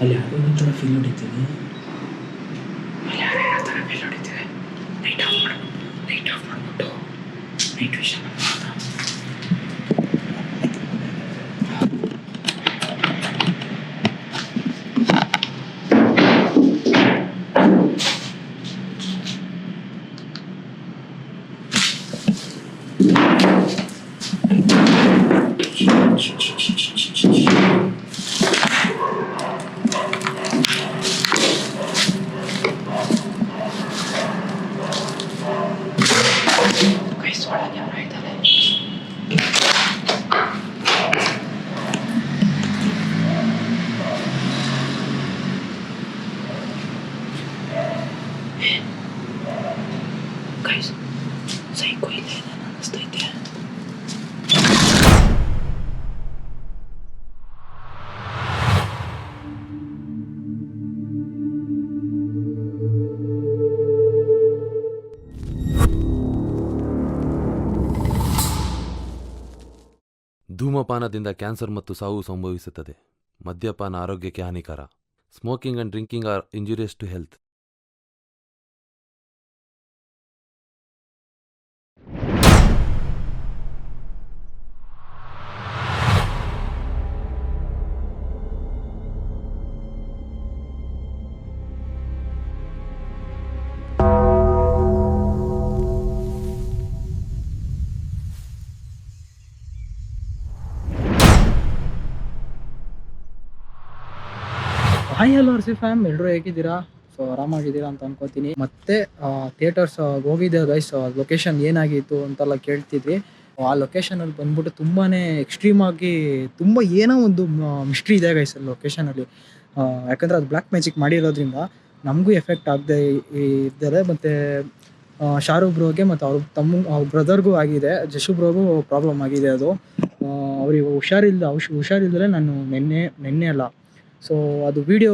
ಅಲ್ಲಿ ಯಾವುದೋ ಥರ ಫೀಲ್ ಹೊಡಿತೀನಿ. ಅಲ್ಲಿ ಯಾರ್ಯಾರೋ ಥರ ಫೀಲ್ ಹೊಡಿತಿದೆ. ಲೈಟ್ ಆಫ್ ಮಾಡಿಬಿಟ್ಟು ನೈಟ್ ವಿಷನ್ ಸೈಕೋ ಇಲ್ಲ ಅನ್ನಿಸ್ತೈತೆ. ಧೂಮಪಾನದಿಂದ ಕ್ಯಾನ್ಸರ್ ಮತ್ತು ಸಾವು ಸಂಭವಿಸುತ್ತದೆ. ಮದ್ಯಪಾನ ಆರೋಗ್ಯಕ್ಕೆ ಹಾನಿಕರ. Smoking and drinking are injurious to health. Hi hello R C fam, ಎಲ್ಲರೂ ಹೇಗಿದ್ದೀರಾ? ಸೊ ಆರಾಮಾಗಿದ್ದೀರಾ ಅಂತ ಅನ್ಕೋತೀನಿ. ಮತ್ತೆ ಥಿಯೇಟರ್ಸ್ ಹೋಗಿದ್ದೆ ಗೈಸ್. ಲೊಕೇಶನ್ ಏನಾಗಿತ್ತು ಅಂತೆಲ್ಲ ಕೇಳ್ತಿದ್ವಿ. ಆ ಲೊಕೇಶನಲ್ಲಿ ಬಂದ್ಬಿಟ್ಟು ತುಂಬಾ ಎಕ್ಸ್ಟ್ರೀಮ್ ಆಗಿ ತುಂಬ ಏನೋ ಒಂದು ಮಿಸ್ಟ್ರಿ ಇದೆ ಗೈಸ್ ಲೊಕೇಶನಲ್ಲಿ. ಯಾಕಂದರೆ ಅದು ಬ್ಲ್ಯಾಕ್ ಮ್ಯಾಜಿಕ್ ಮಾಡಿರೋದ್ರಿಂದ ನಮಗೂ ಎಫೆಕ್ಟ್ ಆಗದೆ ಇದ್ದಾರೆ. ಮತ್ತು ಶಾರುಖ್ ಬ್ರೋಗೆ ಮತ್ತು ಅವ್ರ ಬ್ರದರ್ಗೂ ಆಗಿದೆ. ಜಶು ಬ್ರೋಗೂ ಪ್ರಾಬ್ಲಮ್ ಆಗಿದೆ. ಅದು ಅವ್ರಿಗೆ ಹುಷಾರಿಲ್ಲದೆ ನಾನು ನೆನ್ನೆ ಅಲ್ಲ, ಸೊ ಅದು ವೀಡಿಯೋ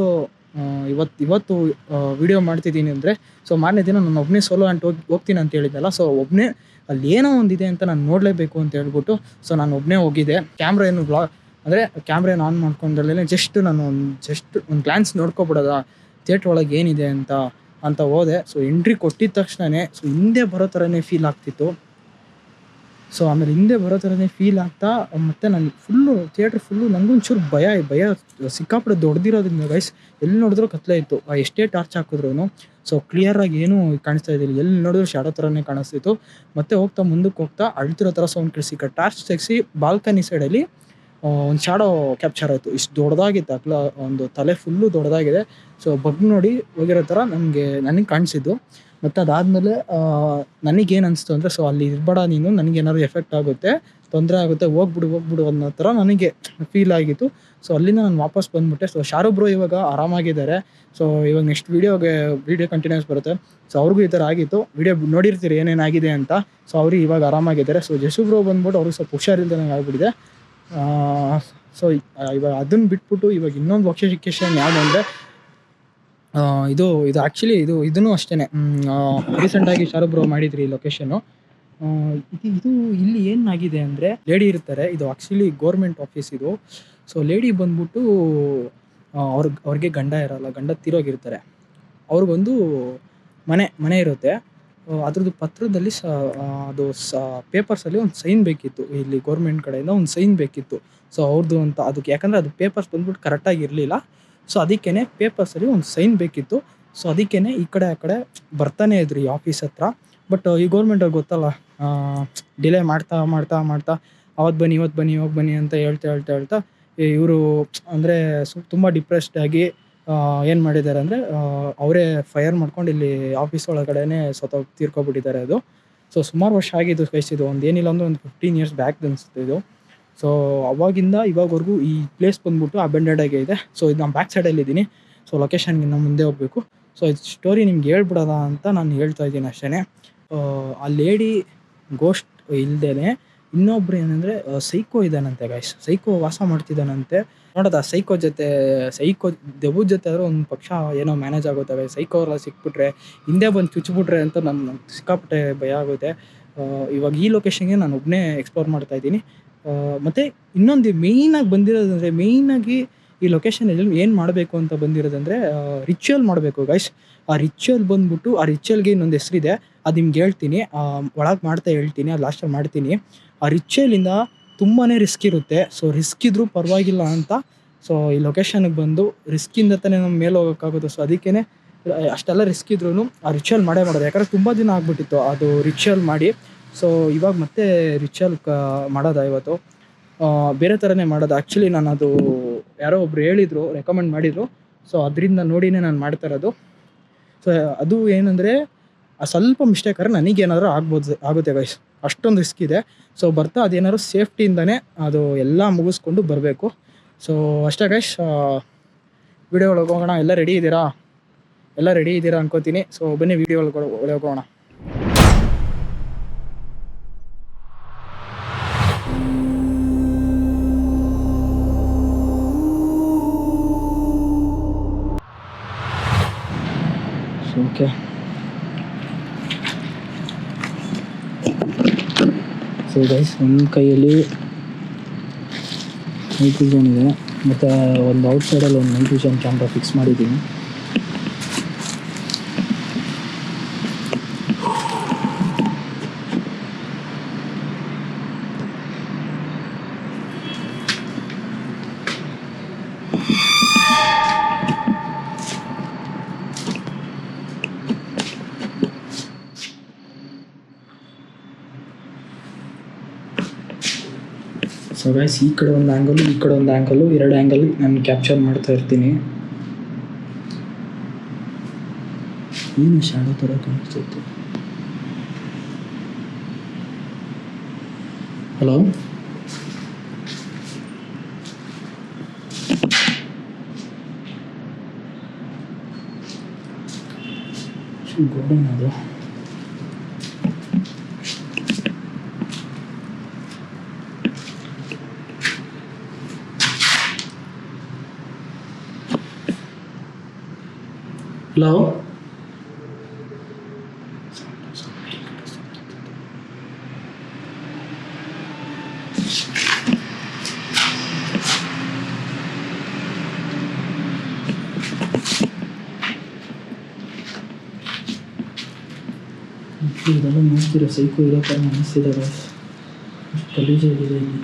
ಇವತ್ತು ವೀಡಿಯೋ ಮಾಡ್ತಿದ್ದೀನಿ ಅಂದರೆ, ಸೊ ಮಾರನೇ ದಿನ ನಾನು ಒಬ್ಬನೇ ಸೋಲೋ ಅಂತ ಹೋಗ್ತೀನಿ ಅಂತ ಹೇಳಿದ್ದಲ್ಲ. ಸೊ ಒಬ್ಬನೇ ಅಲ್ಲಿ ಏನೋ ಒಂದಿದೆ ಅಂತ ನಾನು ನೋಡಲೇಬೇಕು ಅಂತ ಹೇಳ್ಬಿಟ್ಟು ಸೊ ನಾನು ಒಬ್ಬನೇ ಹೋಗಿದ್ದೆ. ಕ್ಯಾಮ್ರಾ ಏನು ಅಂದರೆ ಕ್ಯಾಮ್ರಾ ಏನು ಆನ್ ಮಾಡ್ಕೊಂಡಲ್ಲೇ ಜಸ್ಟ್ ಒಂದು ಗ್ಲಾನ್ಸ್ ನೋಡ್ಕೊಬಿಡೋದ ಥಿಯೇಟ್ರ್ ಒಳಗೆ ಏನಿದೆ ಅಂತ ಹೋದೆ. ಸೊ ಎಂಟ್ರಿ ಕೊಟ್ಟಿದ ತಕ್ಷಣವೇ ಸೊ ಹಿಂದೆ ಬರೋ ಥರನೇ ಫೀಲ್ ಆಗ್ತಿತ್ತು. ಸೊ ಆಮೇಲೆ ಹಿಂದೆ ಬರೋ ಥರನೇ ಫೀಲ್ ಆಗ್ತಾ ಮತ್ತು ನಾನು ಥಿಯೇಟ್ರ್ ಫುಲ್ಲು ನನಗೊಂಚೂರು ಭಯ ಸಿಕ್ಕಾಪಟ್ಟೆ ದೊಡ್ಡದಿರೋದ್ರಿಂದ ಗೈಸ್ ಎಲ್ಲಿ ನೋಡಿದ್ರೂ ಕತ್ಲೆ ಇತ್ತು. ಎಷ್ಟೇ ಟಾರ್ಚ್ ಹಾಕಿದ್ರು ಸೊ ಕ್ಲಿಯರಾಗಿ ಏನೂ ಕಾಣಿಸ್ತಾ ಇದ್ದಿಲ್ಲ. ಎಲ್ಲಿ ನೋಡಿದ್ರು ಶಾಡೋ ಥರನೇ ಕಾಣಿಸ್ತಿತ್ತು. ಮತ್ತು ಮುಂದಕ್ಕೆ ಹೋಗ್ತಾ ಅಳ್ತಿರೋ ಥರ ಸೌಂಡ್ ಕೇಳಿಸಿ ಟಾರ್ಚ್ ತೆಗೆಸಿ ಬಾಲ್ಕನಿ ಸೈಡಲ್ಲಿ ಒಂದು ಶಾಡೋ ಕ್ಯಾಪ್ಚರ್ ಆಯಿತು. ಇಷ್ಟು ದೊಡ್ಡದಾಗಿತ್ತು, ಒಂದು ತಲೆ ಫುಲ್ಲು ದೊಡ್ಡದಾಗಿದೆ. ಸೊ ನೋಡಿ ಹೋಗಿರೋ ಥರ ನನಗೆ ಕಾಣಿಸಿದ್ದು. ಮತ್ತು ಅದಾದಮೇಲೆ ನನಗೇನು ಅನಿಸ್ತು ಅಂದರೆ, ಸೊ ಅಲ್ಲಿ ಇರಬೇಡ ನೀನು, ನನಗೇನಾದ್ರು ಎಫೆಕ್ಟ್ ಆಗುತ್ತೆ, ತೊಂದರೆ ಆಗುತ್ತೆ, ಹೋಗ್ಬಿಡು ಅನ್ನೋ ಥರ ನನಗೆ ಫೀಲ್ ಆಗಿತ್ತು. ಸೊ ಅಲ್ಲಿಂದ ನಾನು ವಾಪಸ್ ಬಂದುಬಿಟ್ಟೆ. ಸೊ ಶಾರುಖ್ ಬ್ರೋ ಇವಾಗ ಆರಾಮಾಗಿದ್ದಾರೆ. ಸೊ ಇವಾಗ ನೆಕ್ಸ್ಟ್ ವೀಡಿಯೋ ಕಂಟಿನ್ಯೂಸ್ ಬರುತ್ತೆ. ಸೊ ಅವ್ರಿಗೂ ಈ ಥರ ಆಗಿತ್ತು. ವಿಡಿಯೋ ನೋಡಿರ್ತೀರಿ ಏನೇನಾಗಿದೆ ಅಂತ. ಸೊ ಅವರು ಇವಾಗ ಆರಾಮಾಗಿದ್ದಾರೆ. ಸೊ ಜಶು ಬ್ರೋ ಬಂದ್ಬಿಟ್ಟು ಅವ್ರಿಗೆ ಸ್ವಲ್ಪ ಹುಷಾರಿಲ್ದಂಗೆ ಆಗ್ಬಿಟ್ಟಿದೆ. ಸೊ ಇವಾಗ ಅದನ್ನು ಬಿಟ್ಬಿಟ್ಟು ಇವಾಗ ಇನ್ನೊಂದು ಲೊಕೇಶನ್ ಯಾವುದು ಅಂದರೆ, ಇದು ಆ್ಯಕ್ಚುಲಿ ಇದೂ ಅಷ್ಟೇ ರೀಸೆಂಟಾಗಿ ಶಾರುಖ್ ಬ್ರೋ ಮಾಡಿದ್ರಿ ಈ ಲೊಕೇಶನ್ನು. ಇದು ಇಲ್ಲಿ ಏನಾಗಿದೆ ಅಂದರೆ, ಲೇಡಿ ಇರ್ತಾರೆ. ಇದು ಆ್ಯಕ್ಚುಲಿ ಗೌರ್ಮೆಂಟ್ ಆಫೀಸ್ ಇದು. ಸೊ ಲೇಡಿ ಬಂದ್ಬಿಟ್ಟು ಅವ್ರಿಗೆ ಗಂಡ ಇರೋಲ್ಲ, ಗಂಡ ತೀರೋಗಿರ್ತಾರೆ. ಅವ್ರಿಗೊಂದು ಮನೆ ಇರುತ್ತೆ. ಅದ್ರದ್ದು ಪತ್ರದಲ್ಲಿ ಅದು ಪೇಪರ್ಸಲ್ಲಿ ಒಂದು ಸೈನ್ ಬೇಕಿತ್ತು. ಇಲ್ಲಿ ಗೌರ್ಮೆಂಟ್ ಕಡೆಯಿಂದ ಒಂದು ಸೈನ್ ಬೇಕಿತ್ತು. ಸೊ ಅವ್ರದ್ದು ಅಂತ ಅದಕ್ಕೆ, ಯಾಕಂದರೆ ಅದು ಪೇಪರ್ಸ್ ಬಂದ್ಬಿಟ್ಟು ಕರೆಕ್ಟಾಗಿ ಇರಲಿಲ್ಲ. ಸೊ ಅದಕ್ಕೇ ಪೇಪರ್ಸಲ್ಲಿ ಒಂದು ಸೈನ್ ಬೇಕಿತ್ತು. ಸೊ ಅದಕ್ಕೇ ಈ ಕಡೆ ಆ ಕಡೆ ಬರ್ತಾನೆ ಇದ್ರು ಈ ಆಫೀಸ್ ಹತ್ರ. ಬಟ್ ಈ ಗೌರ್ಮೆಂಟವ್ರಿಗೆ ಗೊತ್ತಲ್ಲ, ಡಿಲೇ ಮಾಡ್ತಾ ಅವತ್ತು ಬನ್ನಿ ಇವಾಗ ಬನ್ನಿ ಅಂತ ಹೇಳ್ತಾ ಇವರು ಅಂದರೆ ತುಂಬ ಡಿಪ್ರೆಸ್ಡ್ ಆಗಿ ಏನು ಮಾಡಿದ್ದಾರೆ ಅಂದರೆ, ಅವರೇ ಫೈರ್ ಮಾಡ್ಕೊಂಡು ಇಲ್ಲಿ ಆಫೀಸ್ ಒಳಗಡೆನೇ ತೀರ್ಕೊಬಿಟ್ಟಿದ್ದಾರೆ ಅದು. ಸೊ ಸುಮಾರು ವರ್ಷ ಆಗಿದ್ದು ಕಳಿಸಿದ್ದು, ಏನಿಲ್ಲ ಅಂದರೆ ಒಂದು 15 years ಬ್ಯಾಕ್ ಅನಿಸುತ್ತೆ ಇದು. ಸೊ ಅವಾಗಿಂದ ಇವಾಗವರೆಗೂ ಈ ಪ್ಲೇಸ್ ಬಂದ್ಬಿಟ್ಟು ಅಬೆಂಡೆಡ್ ಆಗೇ ಇದೆ. ಸೊ ಇದು ನಾನು ಬ್ಯಾಕ್ ಸೈಡಲ್ಲಿದ್ದೀನಿ. ಸೊ ಲೊಕೇಶನ್ಗಿನ್ನ ಮುಂದೆ ಹೋಗಬೇಕು. ಸೊ ಇದು ಸ್ಟೋರಿ ನಿಮ್ಗೆ ಹೇಳ್ಬಿಡೋದ ಅಂತ ನಾನು ಹೇಳ್ತಾ ಇದ್ದೀನಿ ಅಷ್ಟೇ. ಆ ಲೇಡಿ ಗೋಸ್ಟ್ ಇಲ್ಲದೇ ಇನ್ನೊಬ್ರು ಏನಂದರೆ ಸೈಕೋ ಇದ್ದಾನಂತೆ ಗೈಸ್. ಸೈಕೋ ವಾಸ ಮಾಡ್ತಿದ್ದಾನಂತೆ. ನೋಡೋದ ಸೈಕೋ ದೆವ್ವದ ಜೊತೆ ಆದರೂ ಒಂದು ಪಕ್ಷ ಏನೋ ಮ್ಯಾನೇಜ್ ಆಗುತ್ತೆ. ಸೈಕೋ ಎಲ್ಲ ಸಿಕ್ಬಿಟ್ರೆ ಹಿಂದೆ ಬಂದು ಚುಚ್ಚಿಬಿಟ್ರೆ ಅಂತ ನನ್ನ ಸಿಕ್ಕಾಪಟ್ಟೆ ಭಯ ಆಗುತ್ತೆ. ಇವಾಗ ಈ ಲೊಕೇಶನ್ಗೆ ನಾನು ಒಬ್ಬನೇ ಎಕ್ಸ್ಪ್ಲೋರ್ ಮಾಡ್ತಾಯಿದ್ದೀನಿ. ಮತ್ತು ಇನ್ನೊಂದು ಮೇಯ್ನಾಗಿ ಬಂದಿರೋದಂದರೆ, ಮೇಯ್ನಾಗಿ ಈ ಲೊಕೇಶನಲ್ಲಿ ಏನು ಮಾಡಬೇಕು ಅಂತ ಬಂದಿರೋದಂದರೆ ರಿಚುವಲ್ ಮಾಡಬೇಕು ಗೈಸ್. ಆ ರಿಚುವಲ್ ಬಂದ್ಬಿಟ್ಟು ಆ ರಿಚುವಲ್ಗೆ ಇನ್ನೊಂದು ಹೆಸರಿದೆ, ಅದು ನಿಮ್ಗೆ ಹೇಳ್ತೀನಿ, ಒಳಗೆ ಮಾಡ್ತಾ ಹೇಳ್ತೀನಿ, ಅದು ಲಾಸ್ಟಲ್ಲಿ ಮಾಡ್ತೀನಿ. ಆ ರಿಚುವಲಿಂದ ತುಂಬಾ ರಿಸ್ಕ್ ಇರುತ್ತೆ. ಸೊ ರಿಸ್ಕ್ ಇದ್ರೂ ಪರವಾಗಿಲ್ಲ ಅಂತ ಸೊ ಈ ಲೊಕೇಶನ್ಗೆ ಬಂದು ರಿಸ್ಕಿಂದ ತಾನೇ ನಮ್ಮ ಮೇಲೆ ಹೋಗೋಕ್ಕಾಗೋದು. ಸೊ ಅದಕ್ಕೇ ಅಷ್ಟೆಲ್ಲ ರಿಸ್ಕ್ ಇದ್ರೂ ಆ ರಿಚುವಲ್ ಮಾಡೇ ಮಾಡೋದು. ಯಾಕಂದರೆ ತುಂಬ ದಿನ ಆಗ್ಬಿಟ್ಟಿತ್ತು ಅದು ರಿಚುವಲ್ ಮಾಡಿ. ಸೊ ಇವಾಗ ಮತ್ತೆ ರಿಚುವಲ್ ಮಾಡೋದ ಇವತ್ತು ಬೇರೆ ಥರನೇ ಮಾಡೋದು. ಆ್ಯಕ್ಚುಲಿ ನಾನು ಅದು ಯಾರೋ ಒಬ್ರು ಹೇಳಿದರು, ರೆಕಮೆಂಡ್ ಮಾಡಿದರು. ಸೊ ಅದರಿಂದ ನೋಡಿನೇ ನಾನು ಮಾಡ್ತಾ ಇರೋದು. ಸೊ ಅದು ಏನಂದರೆ ಸ್ವಲ್ಪ ಮಿಸ್ಟೇಕ್ ಆದರೆ ನನಗೇನಾದರೂ ಆಗುತ್ತೆ ಗೈಸ್, ಅಷ್ಟೊಂದು ರಿಸ್ಕ್ ಇದೆ. ಸೊ ಬರ್ತಾ ಅದೇನಾದ್ರು ಸೇಫ್ಟಿಯಿಂದನೇ ಅದು ಎಲ್ಲ ಮುಗಿಸ್ಕೊಂಡು ಬರಬೇಕು. ಸೊ ಅಷ್ಟೇ ಗೈಸ್, ವಿಡಿಯೋ ಒಳಗೆ ಹೋಗೋಣ. ಎಲ್ಲ ರೆಡಿ ಇದ್ದೀರಾ ಅನ್ಕೋತೀನಿ. ಸೊ ಬನ್ನಿ ವಿಡಿಯೋ ಒಳಗೆ ಹೋಗೋಣ. ಓಕೆ, ಸೊ ಗೈಸ್ ಒಂದು ಕೈಯಲ್ಲಿ ನೈಟ್ ವಿಷನ್ ಇದೆ, ಮತ್ತು ಒಂದು ಔಟ್ಸೈಡಲ್ಲಿ ಒಂದು ನೈಟ್ ವಿಷನ್ ಕ್ಯಾಮ್ರಾ ಫಿಕ್ಸ್ ಮಾಡಿದ್ದೀನಿ. ಸೊ ಗೈಸ್ ಈ ಕಡೆ ಒಂದು ಆ್ಯಂಗಲು, ಈ ಕಡೆ ಒಂದು ಆ್ಯಂಗಲು, 2 ಆ್ಯಂಗಲ್ ನಾನು ಕ್ಯಾಪ್ಚರ್ ಮಾಡ್ತಾ ಇರ್ತೀನಿ. ಏನು ಶಾಡೋ ಥರ ಕಾಣಿಸ್ತೈತೆ. ಹಲೋ, ಗೋಡೆನ ಅದು. ಹಲೋ, ಇದೆಲ್ಲ ನೋಡ್ತೀರಾ, ಸೈಕೋ ಇರೋ ಥರ ಅನಿಸ್ತಿದೆ ಗೈಸ್, ಗಲೀಜಾಗಿದೆ ಇಲ್ಲಿ.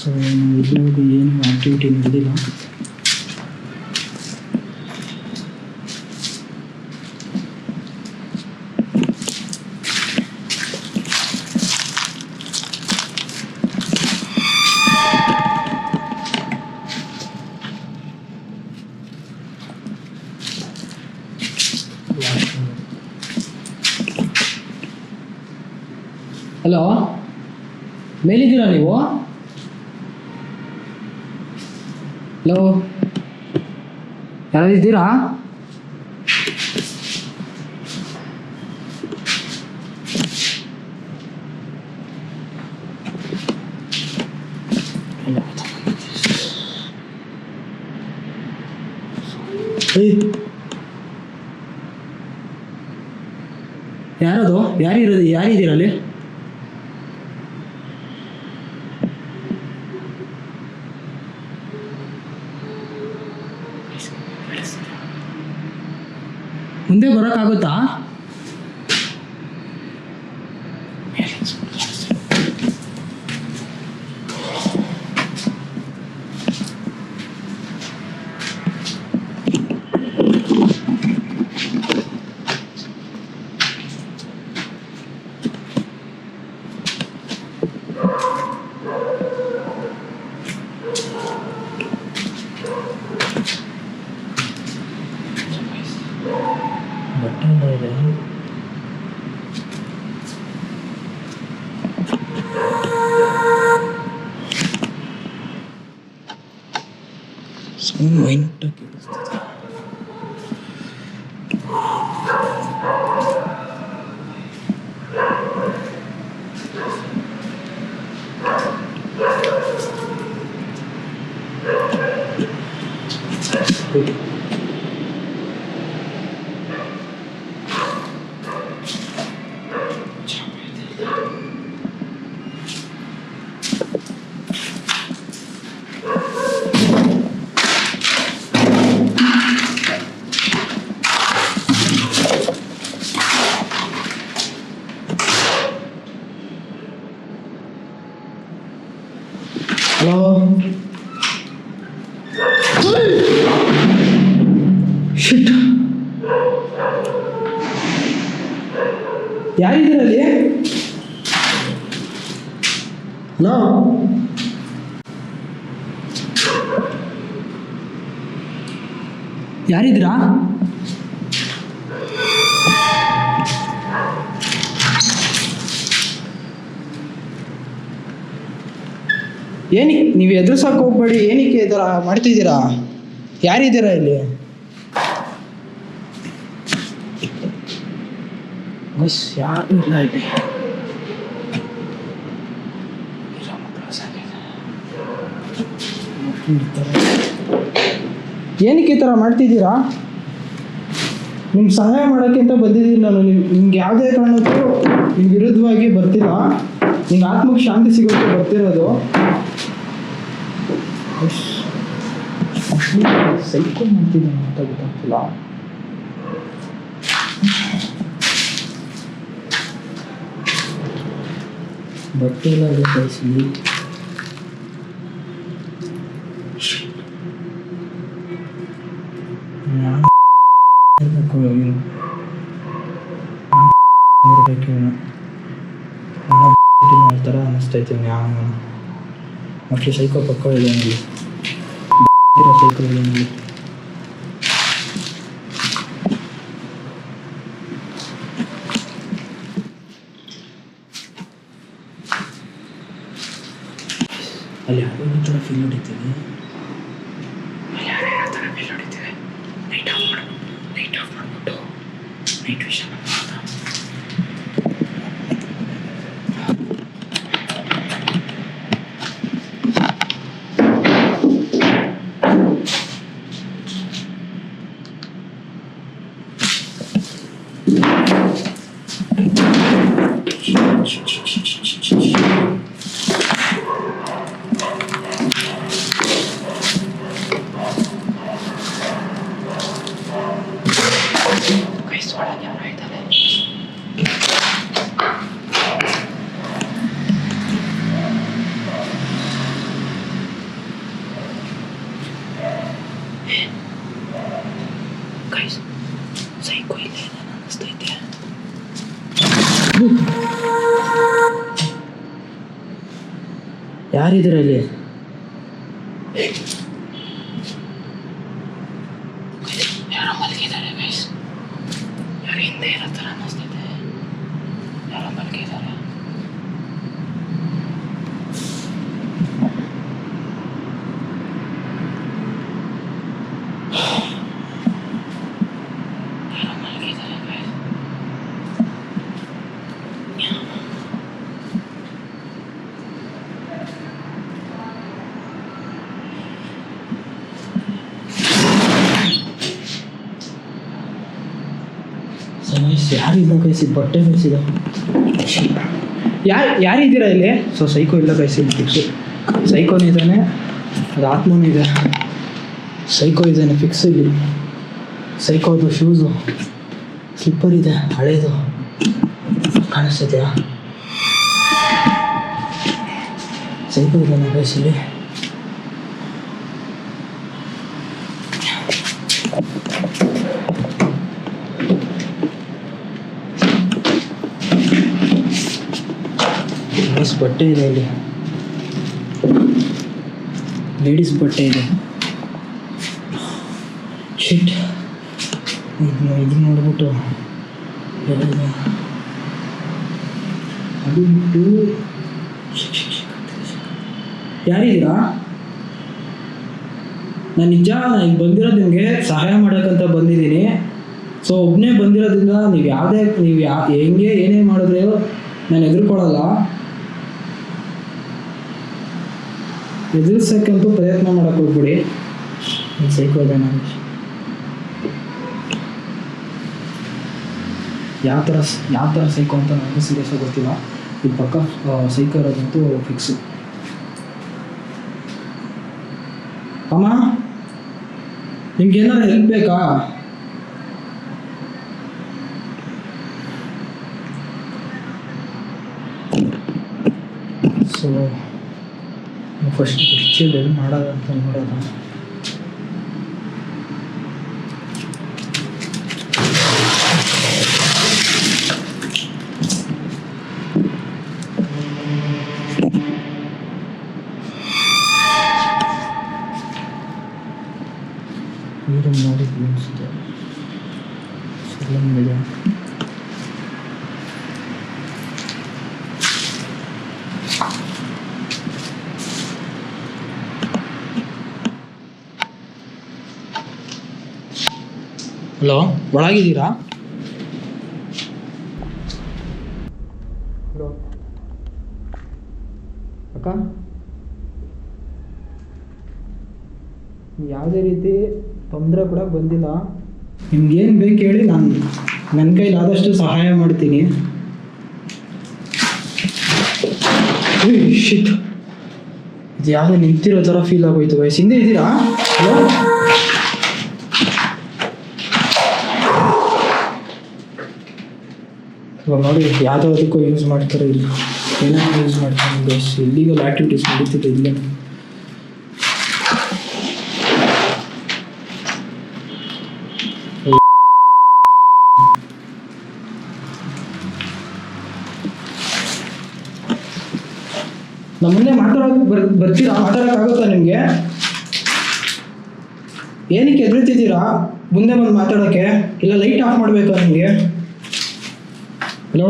ಸೊ ನಾವು ಇಲ್ಲಿವರೆಗೂ ಏನು ಆ್ಯಕ್ಟಿವಿಟಿ ನಡೆದಿಲ್ಲ. ಹಲೋ, ಮೇಲಿದ್ದೀರಾ ನೀವು? ಹಲೋ, ಯಾರಿದ್ದೀರಾ? ಯಾರದು? ಯಾರಿದ್ದೀರಾ ಅಲ್ಲಿ? ಮುಂದೆ ಬರೋಕ್ಕಾಗುತ್ತಾ? ಬಟ್ಟೆ ಇದೆ. ಸೌಂಡ್ ಮೈನ್ಯೂಟಾಗಿ ಕೇಳಿಸ್ತಿದೆ. ಹಲೋ, ಶಿಟ್, ಯಾರಿದ್ದೀರಲ್ಲಿ? ಹಲೋ, ಯಾರಿದ್ದೀರಾ? ಏನಕ್ಕೆ ನೀವು ಎದುರಿಸಕ್ಕೆ ಹೋಗ್ಬೇಡಿ, ಏನಕ್ಕೆ ಈ ಥರ ಮಾಡ್ತಿದ್ದೀರಾ? ಯಾರಿದ್ದೀರಾ ಇಲ್ಲಿ? ಬಸ್ ಯಾರು ಇಲ್ಲ ಇಲ್ಲಿ. ಏನಕ್ಕೆ ಈ ಥರ ಮಾಡ್ತಿದ್ದೀರಾ? ನಿಮ್ಗೆ ಸಹಾಯ ಮಾಡೋಕ್ಕೆ ಅಂತ ಬಂದಿದ್ದೀನಿ ನಾನು. ನಿಮ್ಗೆ ಯಾವುದೇ ಕಾರಣಕ್ಕೂ ನಿಮ್ಮ ವಿರುದ್ಧವಾಗಿ ಬರ್ತಿಲ್ಲ. ನಿಮ್ಗೆ ಆತ್ಮಕ್ಕೆ ಶಾಂತಿ ಸಿಗೋಕ್ಕೆ ಬರ್ತಿರೋದು. ಸೈಕೋ ಮಾಡ್ತಿದ್ದೀನಿ ಅಂತ ಗೊತ್ತಾಗ್ತಿಲ್ಲ. ಬಟ್ಟೆ ಎಲ್ಲ ಕಳಿಸಿ. ಥರ ಅನ್ನಿಸ್ತೈತೆ. ಮಕ್ಕಳು ಸೈಕೋ ಪಕ್ಕ ಇದೆ ಅಲ್ಲಿ, ಸೈಕೋ ಇದೆ ಅಲ್ಲಿ. ಅಲ್ಲಿ ಯಾರೋ ಥರ ಫೀಲ್ ಹೊಡಿತೀವಿ. ಯಾರ್ಯಾರ ಥರ ಫೀಲ್ ಹೊಡಿತೀವಿ. ಲೈಟ್ ಆಫ್ ಮಾಡಿಬಿಟ್ಟು ನೈಟ್ ವಿಷನ್ ಸೈಕೋ ಇಲ್ಲ ಅನ್ನಿಸ್ತೈತೆ. ಯಾರಿದ್ರಲ್ಲಿ? ಯಾರೋ ಮಲಗಿದ್ದಾರೆ ಗೈಸ್. ಯಾರು ಹಿಂದೆ ಇರೋ ಥರ ಅನ್ನಿಸ್ತೈತೆ. ಯಾರೋ ಮಲಗಿದ್ದಾರೆ. ಯಾರಿಲ್ಲ ಕೈಸಿ ಬಟ್ಟೆ ಕಳಿಸಿದ. ಯಾರಿದ್ದೀರಾ ಇಲ್ಲಿ? ಸೊ ಸೈಕೋ ಇಲ್ಲ ಕೈಸಿ, ಫಿಕ್ಸು. ಸೈಕೋನೂ ಇದ್ದಾನೆ, ಅದು ಆತ್ಮನೂ ಇದೆ. ಸೈಕೋ ಇದ್ದಾನೆ ಫಿಕ್ಸ್ ಇಲ್ಲಿ. ಸೈಕೋದು ಶೂಸು, ಸ್ಲಿಪ್ಪರ್ ಇದೆ ಹಳೇದು, ಕಾಣಿಸ್ತಿದೆಯಾ? ಸೈಕೋ ಇದ್ದಾನೆ ಕೈಸಿಲಿ. ಬಟ್ಟೆ ಇದೆ ಇಲ್ಲಿ, ಲೇಡೀಸ್ ಬಟ್ಟೆ ಇದೆ. ಶಿಟ್, ಇದು ನೋಡ್ಬಿಟ್ಟು ಅದು ಬಿಟ್ಟು ಯಾರಿದ್ದೀರಾ? ನಾನು ನಿಜ ಈಗ ಬಂದಿರೋದು ನಿಮಗೆ ಸಹಾಯ ಮಾಡೋಕ್ಕಂತ ಬಂದಿದ್ದೀನಿ. ಸೊ ಒಬ್ಬನೇ ಬಂದಿರೋದ್ರಿಂದ ನೀವು ಹೆಂಗೆ ಏನೇ ಮಾಡಿದ್ರೆ ನಾನು ಎದುರ್ಕೊಳ್ಳಲ್ಲ. ಎದುರಿಸೋಕ್ಕಂತೂ ಪ್ರಯತ್ನ ಮಾಡೋಕ್ಕೆ ಹೋಗ್ಬಿಡಿ. ಸೈಕೋ ಇದೆ ನಾನು. ಯಾವ ಥರ ಸೈಕೋ ಅಂತ ನನಗೂ ಸೀರಿಯಸ್ಸಾಗಿ ಗೊತ್ತಿಲ್ಲ. ಇದು ಪಕ್ಕ ಸೈಕೋ ಇರೋದಂತೂ ಫಿಕ್ಸು. ಅಮ್ಮ, ನಿಮ್ಗೆ ಏನಾರು ಹೆಲ್ಪ್ ಬೇಕಾ? ಸೊ ಫಸ್ಟ್ ಕಿರ್ಚಿಯಲ್ಲಿ ಎಲ್ಲಿ ಮಾಡೋದಂತ ನೋಡೋಣ. ನೀರನ್ನು ನೋಡಿದ್ವಿ ಅನಿಸುತ್ತೆ. ಸಲೂನ್ ಇದೆ. ಹಲೋ, ಒಳಗಿದ್ದೀರಾ? ಹಲೋ ಅಕ್ಕ, ಯಾವುದೇ ರೀತಿ ತೊಂದರೆ ಕೂಡ ಬಂದಿಲ್ಲ. ನಿಮ್ಗೇನು ಬೇಕು ಹೇಳಿ, ನಾನು ನನ್ನ ಕೈಲಾದಷ್ಟು ಸಹಾಯ ಮಾಡ್ತೀನಿ. ಶಿಟ್, ಇದು ಯಾವುದೋ ನಿಂತಿರೋ ಥರ ಫೀಲ್ ಆಗೋಯ್ತು. ವಯಸ್ಸಿಂದ ಇದ್ದೀರಾ? ಹಲೋ, ಇವಾಗ ನೋಡಿ ಯಾವುದಕ್ಕೂ ಯೂಸ್ ಮಾಡ್ತಾರೆ. ಇಲ್ಲಿ ಏನಾದ್ರು ಯೂಸ್ ಮಾಡ್ತಾರೆ. ಬೇಸ್ ಇಲ್ಲೀಗಲ್ ಆ್ಯಕ್ಟಿವಿಟೀಸ್ ನಡೀತಿದೆ ಇಲ್ಲೇ. ನಮ್ಮ ಮುಂದೆ ಬರ್ತೀರಾ? ಮಾತಾಡೋಕ್ಕಾಗುತ್ತಾ ನಿಮಗೆ? ಏನಕ್ಕೆ ಎದುರುತ್ತಿದ್ದೀರಾ? ಮುಂದೆ ಬಂದು ಮಾತಾಡೋಕ್ಕೆ. ಇಲ್ಲ ಲೈಟ್ ಆಫ್ ಮಾಡಬೇಕಾ ನಿಮಗೆ? ಹಲೋ,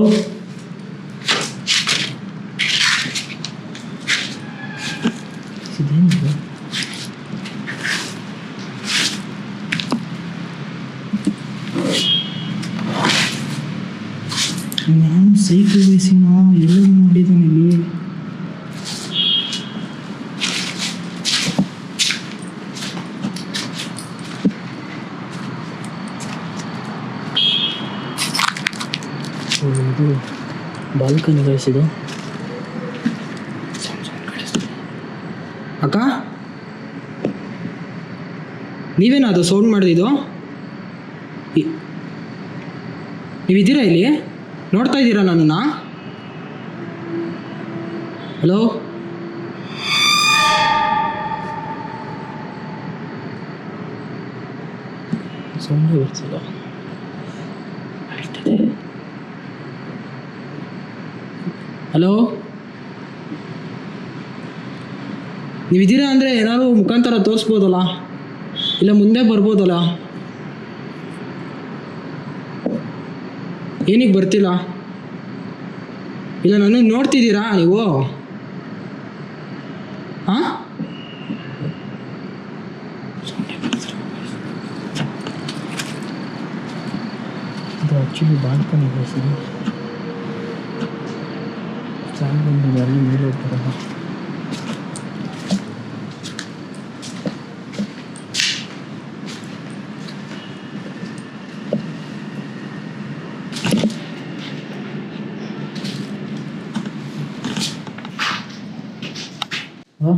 ನಾನು ಸೈಕಲ್ ವಯಸ್ಸಿನ ಎಲ್ಲ ನೋಡಿದ್ದಾನೆ ಇಲ್ಲಿ. ಇದು ಬಾಲ್ಕನಿ ವಯಸ್ಸಿದು. ಅಕ್ಕ, ನೀವೇನಾ ಅದು ಸೌಂಡ್ ಮಾಡಿದ್ದು? ನೀವಿದ್ದೀರಾ ಇಲ್ಲಿ? ನೋಡ್ತಾ ಇದ್ದೀರಾ ನನ್ನನ್ನು? ಹಲೋ, ಸೌಂಡ್ ಬರ್ತಿಲ್ಲ. ಹಲೋ, ನೀವಿದ್ದೀರಾ ಅಂದರೆ ಏನಾದ್ರು ಮುಖಾಂತರ ತೋರಿಸ್ಬೋದಲ್ಲ, ಇಲ್ಲ ಮುಂದೆ ಬರ್ಬೋದಲ್ಲ? ಏನಕ್ಕೆ ಬರ್ತಿಲ್ಲ? ಇಲ್ಲ ನನಗೆ ನೋಡ್ತಿದ್ದೀರಾ ನೀವು? ಹಾಂ, ಇದು ಆ್ಯಕ್ಚುಲಿ ಬಾಲ್ಕನಿ ಬಯಸಿದೆ. ಚಾಲು ಬಂದಿದೆ, ಅಲ್ಲಿ ಮೇಲೆ ಹೋಗ್ತಾರಲ್ಲ. ಹಾಂ,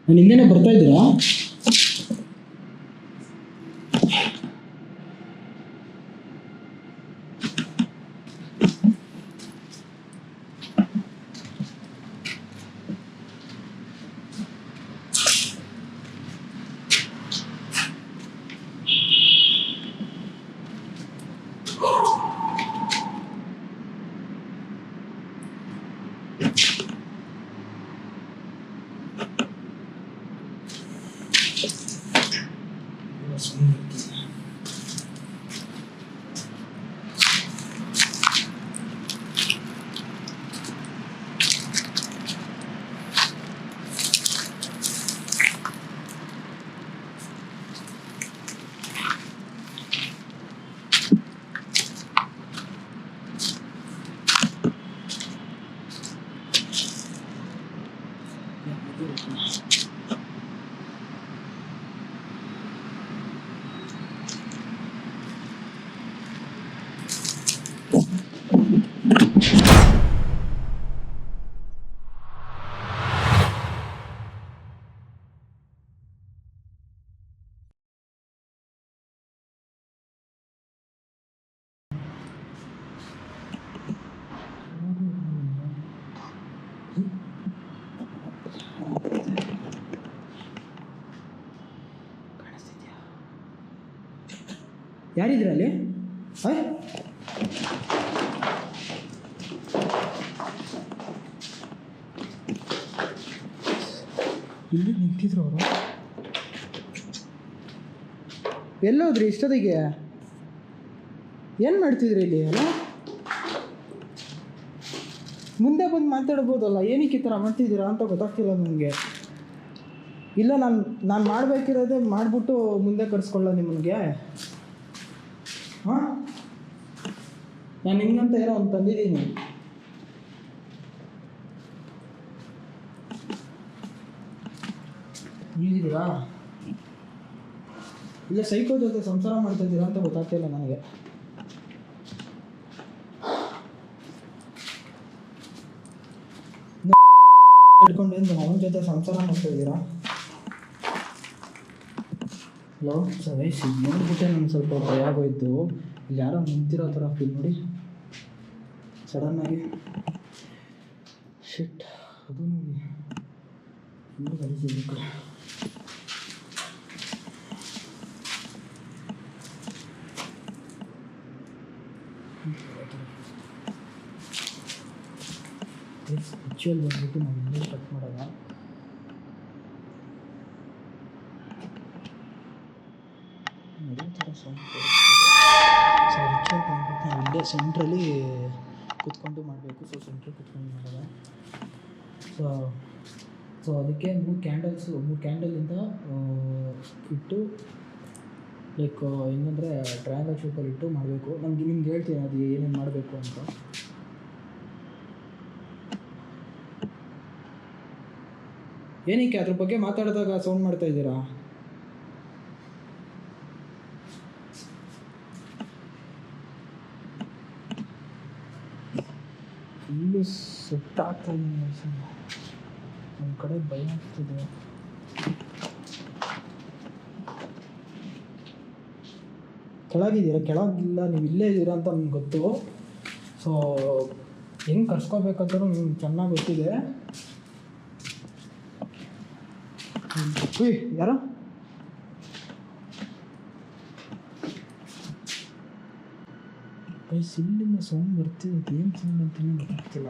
ನಾನು ಹಿಂದೆನೇ ಬರ್ತಾ ಇದ್ದೀರಾ? ಯಾರಿದ್ರ ಅಲ್ಲಿ? ಹಾಯ್, ಇಲ್ಲಿ ನಿಂತಿದ್ರು ಅವರು. ಎಲ್ಲೋದ್ರಿ ಇಷ್ಟೊತ್ತಿಗೆ? ಏನು ಮಾಡ್ತಿದ್ರಿ ಇಲ್ಲಿ? ಅಲ್ಲ, ಮುಂದೆ ಬಂದು ಮಾತಾಡ್ಬೋದಲ್ಲ, ಏನಕ್ಕೆ ಈ ಥರ ಮಾಡ್ತಿದ್ದೀರಾ ಅಂತ ಗೊತ್ತಾಗ್ತಿಲ್ಲ ನನಗೆ. ಇಲ್ಲ, ನಾನು ಮಾಡಬೇಕಿರೋದೇ ಮಾಡಿಬಿಟ್ಟು ಮುಂದೆ ಕರೆಸ್ಕೊಳ್ಳ ನಿಮಗೆ. ಹಾಂ, ನಾನು ನಿಮ್ಗಂತ ಏನೋ ಒಂದು ತಂದಿದ್ದೀನಿ. ಇಲ್ಲಿದ್ದೀರಾ? ಇಲ್ಲ, ಸೈಕೋ ಜೊತೆ ಸಂಸಾರ ಮಾಡ್ತಾಯಿದ್ದೀರಾ ಅಂತ ಗೊತ್ತಾಗ್ತಿಲ್ಲ ನನಗೆ. ಹಿಡ್ಕೊಂಡೇನು ಅವನ ಜೊತೆ ಸಂಸಾರ ಮಾಡ್ತಾಯಿದ್ದೀರಾ? ಹಲೋ ಸರ್, ನೋಡ್ಬಿಟ್ಟೆ ನನಗೆ ಸ್ವಲ್ಪ ಭಯ ಆಗೋಯ್ತು. ಇಲ್ಲಿ ಯಾರೋ ನಿಂತಿರೋ ಥರ ಫೀಲ್ ನೋಡಿ ಸಡನ್ನಾಗಿ. ಶಿಟ್, ಅದು ನೋಡಿ ಫುಲ್ಲು ಕಲಿಸಿಬೇಕು. ರಿಚುವಲ್ ಬಂದ್ಬಿಟ್ಟು ನಾವು ಇನ್ನೂ ಸ್ಟಾರ್ಟ್ ಮಾಡೋಣ. ಅದೇ ಥರ ಸೌಂಡ್ ಸೊ ರಿಚುವಲ್ ಬಂದ್ಬಿಟ್ಟು ನಾವು ಇಲ್ಲೇ ಸೆಂಟ್ರಲ್ಲಿ ಕೂತ್ಕೊಂಡು ಮಾಡಬೇಕು. ಸೊ ಸೆಂಟ್ರಲ್ಲಿ ಕೂತ್ಕೊಂಡು ಮಾಡೋಣ. ಸೊ ಅದಕ್ಕೆ 3 ಕ್ಯಾಂಡಲಿಂದ ಇಟ್ಟು, ಲೈಕ್ ಹೆಂಗಂದರೆ ಟ್ರಯಾಂಗಲ್ ಶೇಪಲ್ಲಿ ಇಟ್ಟು ಮಾಡಬೇಕು. ನಿಮ್ಗೆ ಹೇಳ್ತೀನಿ ಅದು ಏನೇನು ಮಾಡಬೇಕು ಅಂತ. ಏನಕ್ಕೆ ಅದ್ರ ಬಗ್ಗೆ ಮಾತಾಡಿದಾಗ ಸೌಂಡ್ ಮಾಡ್ತಾ ಇದ್ದೀರಾ? ಫುಲ್ಲು ಸುಟ್ಟಾಗ್ತಾ ಇದ್ದೀನಿ. ಒಂದು ಕಡೆ ಭಯ ಆಗ್ತಿದೆ. ಕೆಳಗಿದ್ದೀರಾ? ಕೆಳಗಿಲ್ಲ, ನೀವು ಇಲ್ಲೇ ಇದ್ದೀರಾ ಅಂತ ನನಗೆ ಗೊತ್ತು. ಸೊ ಹೆಂಗೆ ಕರ್ಸ್ಕೋಬೇಕಂತ ನಿಮ್ಗೆ ಚೆನ್ನಾಗಿ ಗೊತ್ತಿದೆ. ಯಾರೋ ಸಿಲ್ಲಿಂದ ಸೌಂಡ್ ಬರ್ತಿದೆ. ಏನು ಸೌಂಡ್ ಅಂತಲೇ ಗೊತ್ತಾಗ್ತಿಲ್ಲ.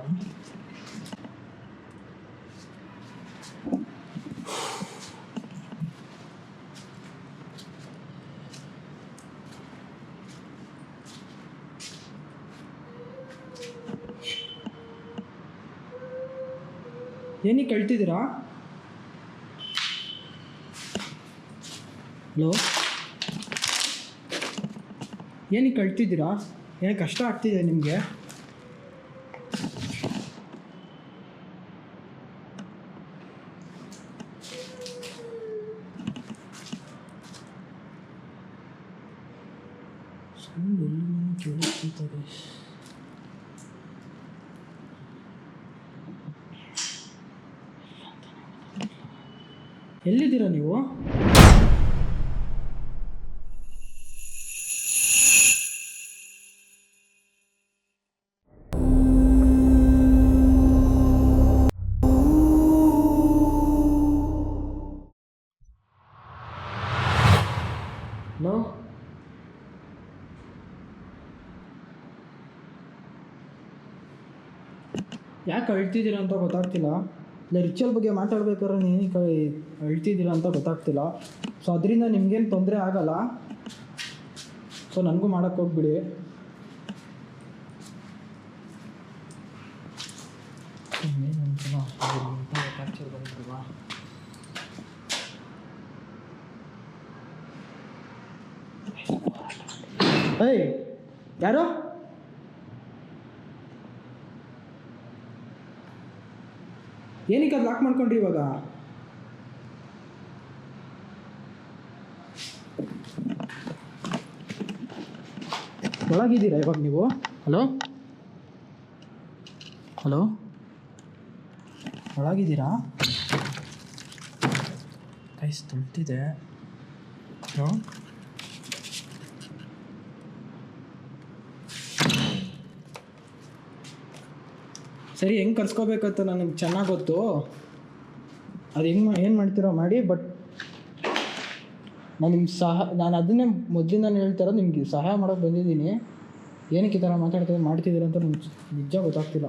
ಏನಕ್ಕೆ ಕಳ್ತಿದ್ದೀರಾ? ಹಲೋ, ಏನಕ್ಕೆ ಕಳ್ತಿದ್ದೀರಾ? ಏನಕ್ಕೆ ಕಷ್ಟ ಆಗ್ತಿದೆ ನಿಮಗೆ? ಸೌಂಡ್ ಎಲ್ಲಿ ಕೇಳಿಸ್ತಿದೆ. ಎಲ್ಲಿದ್ದೀರಾ ನೀವು? ಹಲೋ, ಯಾಕೆ ಅಳ್ತಿದ್ದೀರಾ ಅಂತ ಗೊತ್ತಾಗ್ತಿಲ್ಲ. ಇಲ್ಲ, ರಿಚುವಲ್ ಬಗ್ಗೆ ಮಾತಾಡ್ಬೇಕಾದ್ರೆ ಏನಕ್ಕೆ ಅಳ್ತಿದ್ದೀರಾ ಅಂತ ಗೊತ್ತಾಗ್ತಿಲ್ಲ. ಸೊ ಅದರಿಂದ ನಿಮ್ಗೇನು ತೊಂದರೆ ಆಗಲ್ಲ. ಸೊ ನನಗೂ ಮಾಡೋಕ್ಕೆ ಹೋಗ್ಬಿಡಿ. ಏನು ಅನ್ಸಲ್ಲ ಕ್ಯಾಪ್ಚರ್ ಬಂದಿಲ್ವಾ? ಏಯ್, ಯಾರು? ಏನಕ್ಕೆ ಅದು ಲಾಕ್ ಮಾಡ್ಕೊಂಡ್ರಿ ಇವಾಗ? ಒಳಗಿದ್ದೀರಾ ಇವಾಗ ನೀವು? ಹಲೋ ಹಲೋ, ಒಳಗಿದ್ದೀರಾ? ಕೈಸ್ ತುಂಬ್ತಿದೆ. ಹಲೋ, ಸರಿ, ಹೆಂಗೆ ಕರ್ಸ್ಕೋಬೇಕಂತ ನನಗೆ ಚೆನ್ನಾಗಿ ಗೊತ್ತು. ಅದು ಹೆಂಗೆ ಏನು ಮಾಡ್ತೀರೋ ಮಾಡಿ. ಬಟ್ ನಾನು ಅದನ್ನೇ ಮೊದಲಿಂದ ಹೇಳ್ತಾ ಇರೋದು, ನಿಮಗೆ ಸಹಾಯ ಮಾಡೋಕ್ಕೆ ಬಂದಿದ್ದೀನಿ. ಏನಕ್ಕೆ ಈ ಥರ ಮಾಡ್ತಿದ್ದೀರ ಅಂತ ನಿಮ್ಗೆ ನಿಜ ಗೊತ್ತಾಗ್ತಿಲ್ಲ.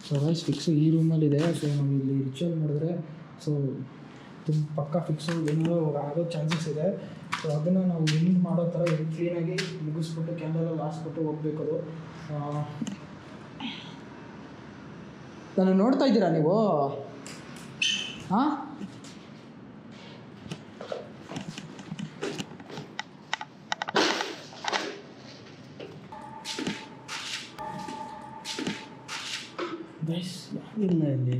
ಸೊ ಗೈಸ್, ಫಿಕ್ಸು ಈ ರೂಮಲ್ಲಿದೆ. ಸೊ ನಾವು ಇಲ್ಲಿ ರಿಚುವಲ್ ಮಾಡಿದ್ರೆ ಸೊ ತುಂಬ ಪಕ್ಕ ಫಿಕ್ಸು ಏನೋ ಆಗೋ ಚಾನ್ಸಸ್ ಇದೆ. ಸೊ ಅದನ್ನು ನಾವು ಹಿಂಗೆ ಮಾಡೋ ಥರ ಕ್ಲೀನಾಗಿ ಮುಗಿಸ್ಬಿಟ್ಟು ಕ್ಯಾಂಡಲೆಲ್ಲ ಹಾಸ್ಬಿಟ್ಟು ಹೋಗ್ಬೇಕು. ಅದು ನಾನು ನೋಡ್ತಾ ಇದ್ದೀರಾ ನೀವು? ಹಾಂ, ಗೈಸ್ ಯಾರಿಲ್ಲ ಇಲ್ಲಿ.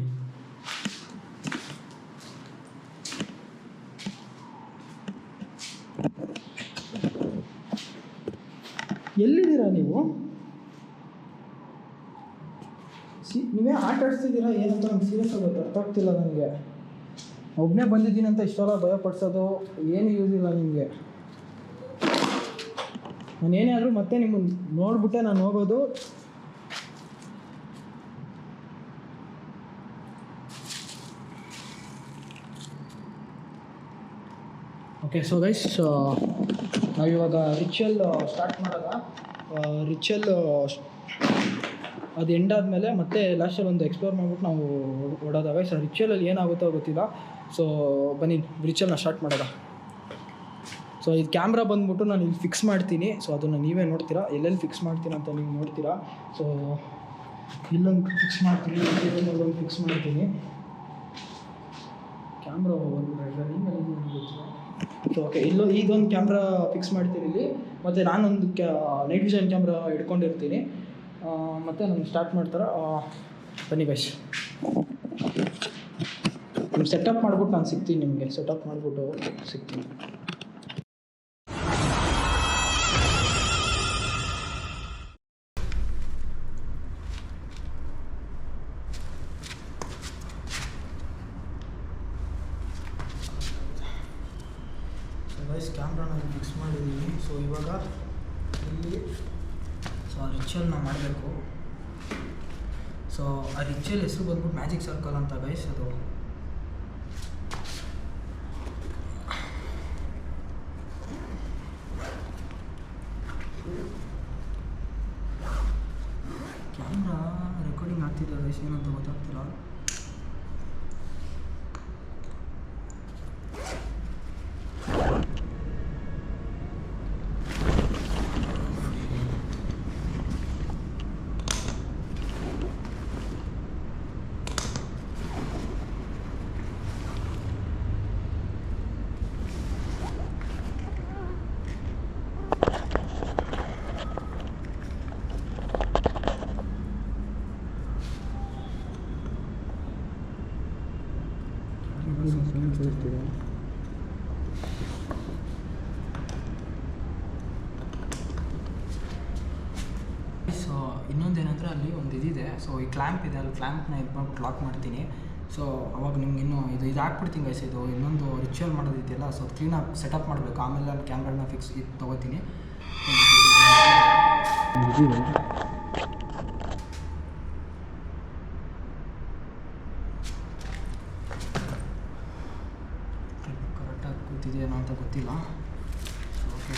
ಎಲ್ಲಿದ್ದೀರಾ ನೀವು? ನೀವೇ ಆಟ ಆಡಿಸ್ತಿದ್ದೀರಾ ಏನಂತ ನಂಗೆ ಸೀರಿಯಸ್ ಆಗುತ್ತೆ, ಅರ್ಥ ಆಗ್ತಿಲ್ಲ ನನಗೆ. ಒಬ್ಬನೇ ಬಂದಿದ್ದೀನಿ ಅಂತ ಇಷ್ಟೆಲ್ಲ ಭಯಪಡಿಸೋದು ಏನು ಯೂಸ್ ಇಲ್ಲ ನಿಮಗೆ. ನಾನು ಏನೇ ಆದರೂ ಮತ್ತೆ ನಿಮ್ಮನ್ನು ನೋಡ್ಬಿಟ್ಟೆ ನಾನು ಹೋಗೋದು. ಓಕೆ, ಸೊ ಗೈಸ್, ನಾವಿವಾಗ ರಿಚುವಲ್ ಸ್ಟಾರ್ಟ್ ಮಾಡೋದ. ರಿಚುವಲ್ ಅದು ಎಂಡ್ ಆದಮೇಲೆ ಮತ್ತೆ ಲಾಸ್ಟಲ್ಲಿ ಒಂದು ಎಕ್ಸ್ಪ್ಲೋರ್ ಮಾಡ್ಬಿಟ್ಟು ನಾವು ಓಡೋದಾಗ. ಸೊ ರಿಚುವಲಲ್ಲಿ ಏನಾಗುತ್ತೋ ಗೊತ್ತಿಲ್ಲ. ಸೊ ಬನ್ನಿ ರಿಚುವಲ್ನ ಸ್ಟಾರ್ಟ್ ಮಾಡೋದ. ಸೊ ಇದು ಕ್ಯಾಮ್ರಾ ಬಂದ್ಬಿಟ್ಟು ನಾನು ಇಲ್ಲಿ ಫಿಕ್ಸ್ ಮಾಡ್ತೀನಿ. ಸೊ ಅದನ್ನು ನೀವೇ ನೋಡ್ತೀರಾ, ಎಲ್ಲೆಲ್ಲಿ ಫಿಕ್ಸ್ ಮಾಡ್ತೀನಿ ಅಂತ ನೀವು ನೋಡ್ತೀರಾ. ಸೊ ಇಲ್ಲೊಂದು ಫಿಕ್ಸ್ ಮಾಡ್ತೀನಿ, ಇಲ್ಲೊಂದು ಫಿಕ್ಸ್ ಮಾಡ್ತೀನಿ. ಕ್ಯಾಮ್ರಾ ಗೊತ್ತಿಲ್ಲ. ಸೊ ಓಕೆ, ಇದೊಂದು ಕ್ಯಾಮ್ರಾ ಫಿಕ್ಸ್ ಮಾಡ್ತೀನಿ ಇಲ್ಲಿ. ಮತ್ತು ನಾನೊಂದು ನೈಟ್ ವಿಷನ್ ಕ್ಯಾಮ್ರಾ ಇಟ್ಕೊಂಡಿರ್ತೀನಿ. ಮತ್ತು ನಾನು ಸ್ಟಾರ್ಟ್ ಮಾಡ್ತಾರೆ. ಬನ್ನಿ ಗೈಸ್, ನಿಮ್ಮ ಸೆಟಪ್ ಮಾಡ್ಬಿಟ್ಟು ನಾನು ಸಿಗ್ತೀನಿ. ನಿಮಗೆ ಸೆಟಪ್ ಮಾಡಿಬಿಟ್ಟು ಸಿಗ್ತೀನಿ. ಗೈಸ್, ಕ್ಯಾಮ್ರಾನ ಫಿಕ್ಸ್ ಮಾಡಿದ್ದೀನಿ. ಸೊ ಇವಾಗ ಇಲ್ಲಿ ಆ ರಿಚುವಲ್ನ ಮಾಡಬೇಕು. ಸೊ ಆ ರಿಚುವಲ್ ಹೆಸರು ಬಂದ್ಬಿಟ್ಟು ಮ್ಯಾಜಿಕ್ ಸರ್ಕಲ್ ಅಂತ ಗೈಸ್. ಅದು ಕ್ಯಾಮ್ರಾ ರೆಕಾರ್ಡಿಂಗ್ ಆಗ್ತಿದೆ ಗೈಸ್, ಏನಂತ ಗೊತ್ತಾಗ್ತಿಲ್ಲ. ಸೊ ಇನ್ನೊಂದೇನಂದರೆ ಅಲ್ಲಿ ಒಂದು ಇದಿದೆ. ಸೊ ಈ ಕ್ಲ್ಯಾಂಪ್ ಇದೆ, ಅಲ್ಲಿ ಕ್ಲ್ಯಾಂಪ್ನ ಇದು ಮಾಡ್ಬಿಟ್ಟು ಲಾಕ್ ಮಾಡ್ತೀನಿ. ಸೊ ಅವಾಗ ನಿಮ್ಗೆ ಇನ್ನೂ ಇದು ಹಾಕ್ಬಿಡ್ತೀನಿ ಗೈಸ್. ಇದು ಇನ್ನೊಂದು ರಿಚುವಲ್ ಮಾಡೋದಿದೆಯಲ್ಲ, ಸೊ ಅದು ಕ್ಲೀನಾಗಿ ಸೆಟಪ್ ಮಾಡಬೇಕು. ಆಮೇಲೆ ಅಲ್ಲಿ ಕ್ಯಾಮ್ರಾನ ಫಿಕ್ಸ್ ಇದು ತೊಗೋತೀನಿ. ಕರೆಕ್ಟಾಗಿ ಕೂತಿದೆಯೇನೋ ಅಂತ ಗೊತ್ತಿಲ್ಲ. ಓಕೆ,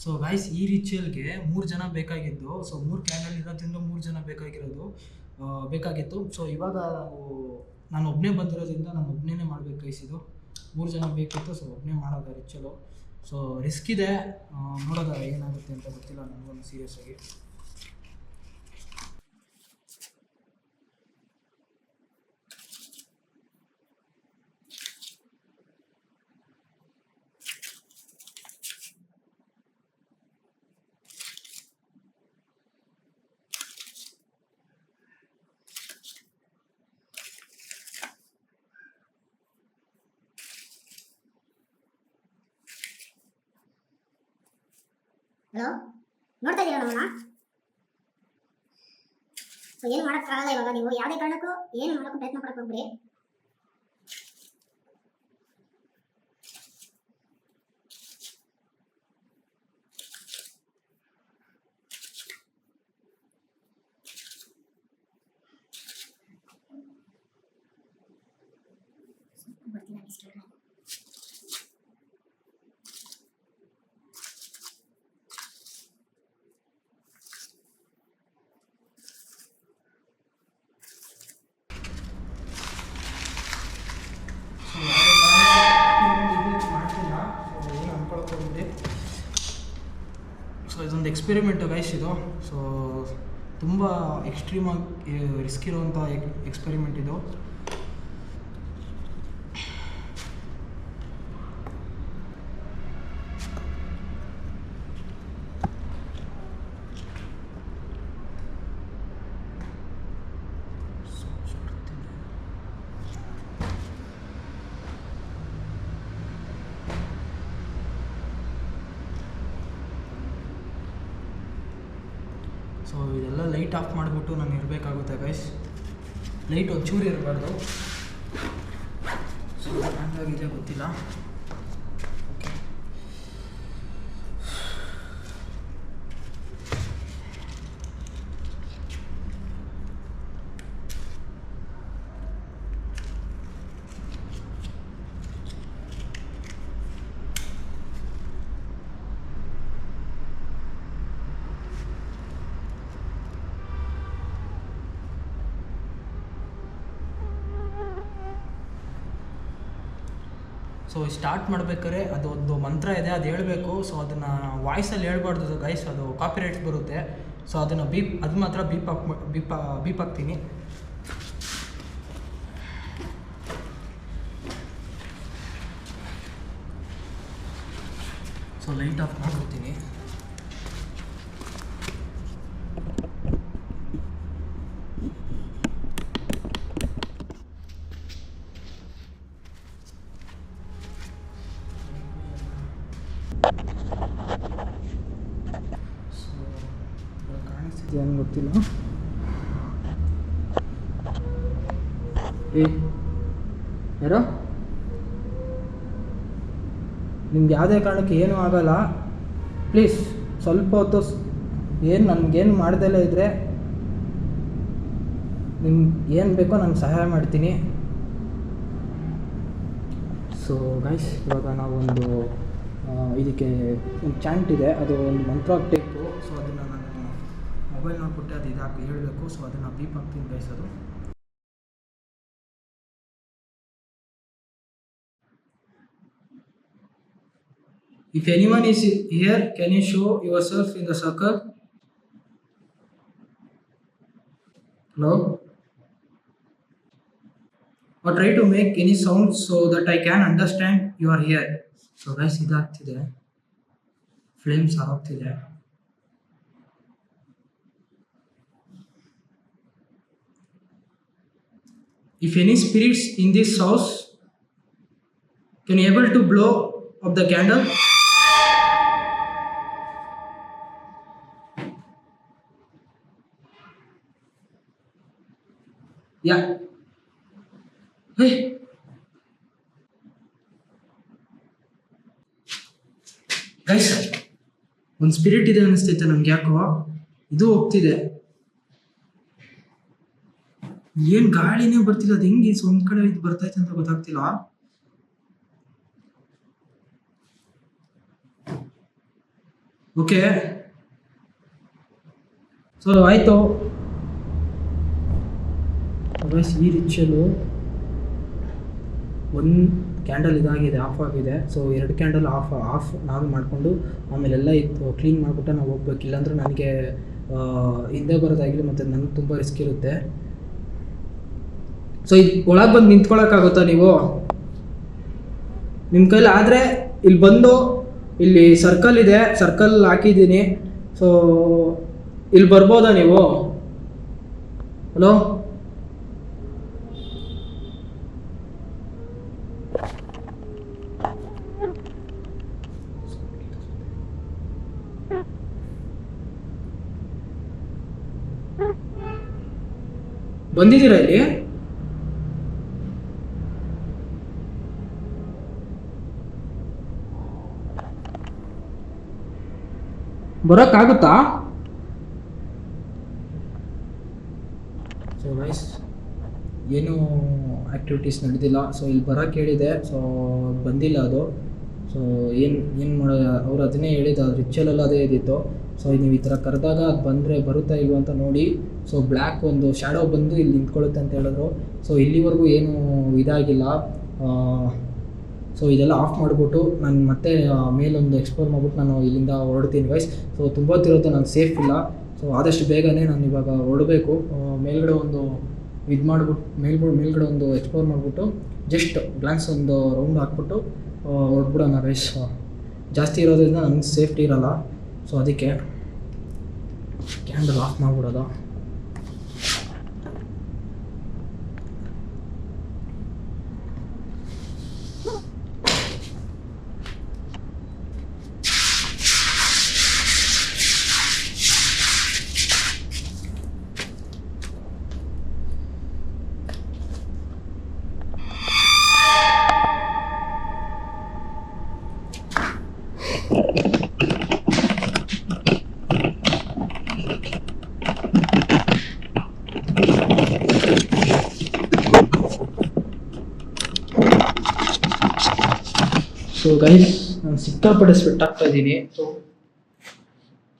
ಸೊ ಗೈಸ್, ಈ ರಿಚುವಲ್ಗೆ 3 ಜನ ಬೇಕಾಗಿದ್ದು. ಸೊ 3 ಕ್ಯಾಂಡಲ್ ಇರೋದ್ರಿಂದ 3 ಜನ ಬೇಕಾಗಿತ್ತು. ಸೊ ಇವಾಗ ನಾನು ಒಬ್ಬನೇ ಬಂದಿರೋದ್ರಿಂದ ನಾನು ಒಬ್ಬನೇ ಮಾಡಬೇಕು ಗೈಸ್. ಇದು 3 ಜನ ಬೇಕಿತ್ತು. ಸೊ ಒಬ್ಬನೇ ಮಾಡೋದು ರಿಚುವಲು. ಸೊ ರಿಸ್ಕ್ ಇದೆ, ನೋಡೋದ ಏನಾಗುತ್ತೆ ಅಂತ ಗೊತ್ತಿಲ್ಲ ನನಗೊಂದು ಸೀರಿಯಸ್ ಆಗಿ. ಹಲೋ, ನೋಡ್ತಾ ಇದ್ದೀರಾ ನಮ್ಮನ್ನ? ಸೊ ಏನು ಮಾಡೋಕ್ಕಾಗಲ್ಲ ಇವಾಗ. ನೀವು ಯಾವುದೇ ಕಾರಣಕ್ಕೂ ಏನು ಮಾಡೋಕ್ಕೂ ಪ್ರಯತ್ನ ಪಡಕ್ಕೆ ಹೋಗ್ಬಿಡಿ. ಬರ್ತೀನಿ ಇಷ್ಟ. ಸೊ ಇದೊಂದು ಎಕ್ಸ್ಪೆರಿಮೆಂಟು ಗೈಸ್ ಇದು. ಸೊ ತುಂಬ ಎಕ್ಸ್ಟ್ರೀಮಾಗಿ ರಿಸ್ಕ್ ಇರುವಂಥ ಎಕ್ಸ್ಪೆರಿಮೆಂಟ್ ಇದು. ಸೊ ಇದೆಲ್ಲ ಲೈಟ್ ಆಫ್ ಮಾಡಿಬಿಟ್ಟು ನಾನು ಇರಬೇಕಾಗುತ್ತೆ ಗೈಸ್. ಲೈಟ್ ಒಂಚೂರು ಇರಬಾರ್ದು. ಸೊ ಹ್ಯಾಂಗಾಗಿದೆ ಗೊತ್ತಿಲ್ಲ. ಓಕೆ, ಸೊ ಸ್ಟಾರ್ಟ್ ಮಾಡ್ಬೇಕಾದ್ರೆ ಅದು ಒಂದು ಮಂತ್ರ ಇದೆ, ಅದು ಹೇಳಬೇಕು. ಸೊ ಅದನ್ನು ವಾಯ್ಸಲ್ಲಿ ಹೇಳ್ಬಾರ್ದು ಗೈಸ್, ಅದು ಕಾಪಿರೈಟ್ಸ್ ಬರುತ್ತೆ. ಸೊ ಅದನ್ನು ಅದು ಮಾತ್ರ ಬೀಪ್ ಹಾಕ್ತೀನಿ. ಸೊ ಲೈಟ್ ಆಫ್ ಮಾಡ್ಬಿಡ್ತೀನಿ. ಕಾಣಿಸ್ತಿದೆ ಏನು ಗೊತ್ತಿಲ್ಲ. ಯಾರೋ ನಿಮ್ಗೆ ಯಾವುದೇ ಕಾರಣಕ್ಕೆ ಏನೂ ಆಗಲ್ಲ. ಪ್ಲೀಸ್ ಸ್ವಲ್ಪ ಹೊತ್ತು ಏನು ನನಗೇನು ಮಾಡ್ದಲೇ ಇದ್ದರೆ ನಿಮ್ಗೆ ಏನು ಬೇಕೋ ನಾನು ಸಹಾಯ ಮಾಡ್ತೀನಿ. ಸೊ ಗೈಸ್, ಇವಾಗ ನಾವೊಂದು ಇದಕ್ಕೆ ಒಂದು ಚಾಂಟ್ ಇದೆ, ಅದು ಒಂದು ಮಂತ್ರ ಟೈಪು. ಸೊ ಅದನ್ನು ನಾನು ಮೊಬೈಲ್ ನೋಡ್ಬಿಟ್ಟು ಅದು ಇದಾಕಿ ಹೇಳಬೇಕು. ಸೊ ಅದನ್ನು ಬೀಪ್ ಹಾಕ್ತೀನಿ ಗೈಸ್. ಅದು if anyone is here, can you show yourself in the circle? Hello? Or try to make any sound so that I can understand you are here. So guys, ಇದಾಗ್ತಿದೆ, flames ಆಗೋಗ್ತಿದೆ. If any spirits in this house, can you able to blow up the candle? Yeah. Hey. Guys, ಒಂದು spirit ಇದೆ ಅನಿಸ್ತೈತೆ ನಮ್ಗೆ. ಯಾಕೋ ಇದು ಹೋಗ್ತಿದೆ, ಏನ್ ಗಾಳಿನೇ ಬರ್ತಿಲ್ಲ. ಅದು ಹೆಂಗೆ ಒಂದ್ ಕಡೆ ಇದು ಬರ್ತೈತೆ ಅಂತ ಗೊತ್ತಾಗ್ತಿಲ್ಲ. ಓಕೆ, ಸೊ ಆಯ್ತು ಗೈಸ್. ಈ ರಿಚುವಲು ಒಂದು ಕ್ಯಾಂಡಲ್ ಇದಾಗಿದೆ, ಆಫ್ ಆಗಿದೆ. ಸೊ 2 ಕ್ಯಾಂಡಲ್ ಆಫ್ ನಾವೇ ಮಾಡಿಕೊಂಡು ಆಮೇಲೆಲ್ಲ ಇದು ಕ್ಲೀನ್ ಮಾಡಿಬಿಟ್ಟು ನಾವು ಹೋಗ್ಬೇಕು. ಇಲ್ಲಾಂದರೆ ನನಗೆ ಹಿಂದೆ ಬರೋದಾಗಲಿ ಮತ್ತು ನನಗೆ ತುಂಬ ರಿಸ್ಕ್ ಇರುತ್ತೆ. ಸೊ ಇದು ಒಳಗೆ ಬಂದು ನಿಂತ್ಕೊಳ್ಳೋಕ್ಕಾಗುತ್ತಾ ನೀವು? ನಿಮ್ಮ ಕೈಲಿ ಆದರೆ ಇಲ್ಲಿ ಬಂದು, ಇಲ್ಲಿ ಸರ್ಕಲ್ ಇದೆ, ಸರ್ಕಲ್ ಹಾಕಿದ್ದೀನಿ. ಸೊ ಇಲ್ಲಿ ಬರ್ಬೋದಾ ನೀವು? ಹಲೋ, ಬಂದಿದ್ದೀರಾ ಇಲ್ಲಿ? ಬರೋಕ್ಕಾಗುತ್ತಾ? ಸೊ ನೈಸ್, ಏನೂ ಆ್ಯಕ್ಟಿವಿಟೀಸ್ ನಡೆದಿಲ್ಲ. ಸೊ ಇಲ್ಲಿ ಬರೋಕ್ಕೆ ಹೇಳಿದೆ, ಸೊ ಬಂದಿಲ್ಲ ಅದು. ಸೊ ಏನು ಮಾಡೋದು, ಅವ್ರು ಅದನ್ನೇ ಹೇಳಿದ್ದು, ಅದು ರಿಚುವಲೆಲ್ಲ ಅದೇ ಇದ್ದಿತ್ತು. ಸೊ ನೀವು ಈ ಥರ ಕರೆದಾಗ ಅದು ಬಂದರೆ ಬರುತ್ತಾ ಇಲ್ವ ಅಂತ ನೋಡಿ. ಸೊ ಬ್ಲ್ಯಾಕ್ ಒಂದು ಶ್ಯಾಡೋ ಬಂದು ಇಲ್ಲಿ ನಿಂತ್ಕೊಳ್ಳುತ್ತೆ ಅಂತ ಹೇಳಿದ್ರು. ಸೊ ಇಲ್ಲಿವರೆಗೂ ಏನೂ ಇದಾಗಿಲ್ಲ. ಸೊ ಇದೆಲ್ಲ ಆಫ್ ಮಾಡಿಬಿಟ್ಟು ನಾನು ಮತ್ತೆ ಮೇಲೊಂದು ಎಕ್ಸ್ಪ್ಲೋರ್ ಮಾಡ್ಬಿಟ್ಟು ನಾನು ಇಲ್ಲಿಂದ ಹೊರಡ್ತೀನಿ ಗೈಸ್. ಸೊ ತುಂಬ ಹೊತ್ತಿರೋದು ನಾನು ಸೇಫ್ ಇಲ್ಲ. ಸೊ ಆದಷ್ಟು ಬೇಗನೆ ನಾನು ಇವಾಗ ಹೊರಡಬೇಕು. ಮೇಲ್ಗಡೆ ಒಂದು ಇದು ಮಾಡಿಬಿಟ್ಟು ಮೇಲ್ಗಡೆ ಒಂದು ಎಕ್ಸ್ಪ್ಲೋರ್ ಮಾಡಿಬಿಟ್ಟು ಜಸ್ಟ್ ಗ್ಲಾನ್ಸ್ ಒಂದು ರೌಂಡ್ ಹಾಕ್ಬಿಟ್ಟು ಹೊರಡ್ಬಿಡೋಣ ಗೈಸ್. ಜಾಸ್ತಿ ಇರೋದ್ರಿಂದ ನನಗೆ ಸೇಫ್ಟಿ ಇರೋಲ್ಲ. ಸೊ ಅದಕ್ಕೆ ಕ್ಯಾಂಡಲ್ ಆಫ್ ಮಾಡಿಬಿಡೋದು. ಸೊ ಗೈಸ್, ನಾನು ಸಿಕ್ಕಾಪಟ್ಟೆ ಸ್ವೆಟ್ ಆಗ್ತಾ ಇದ್ದೀನಿ.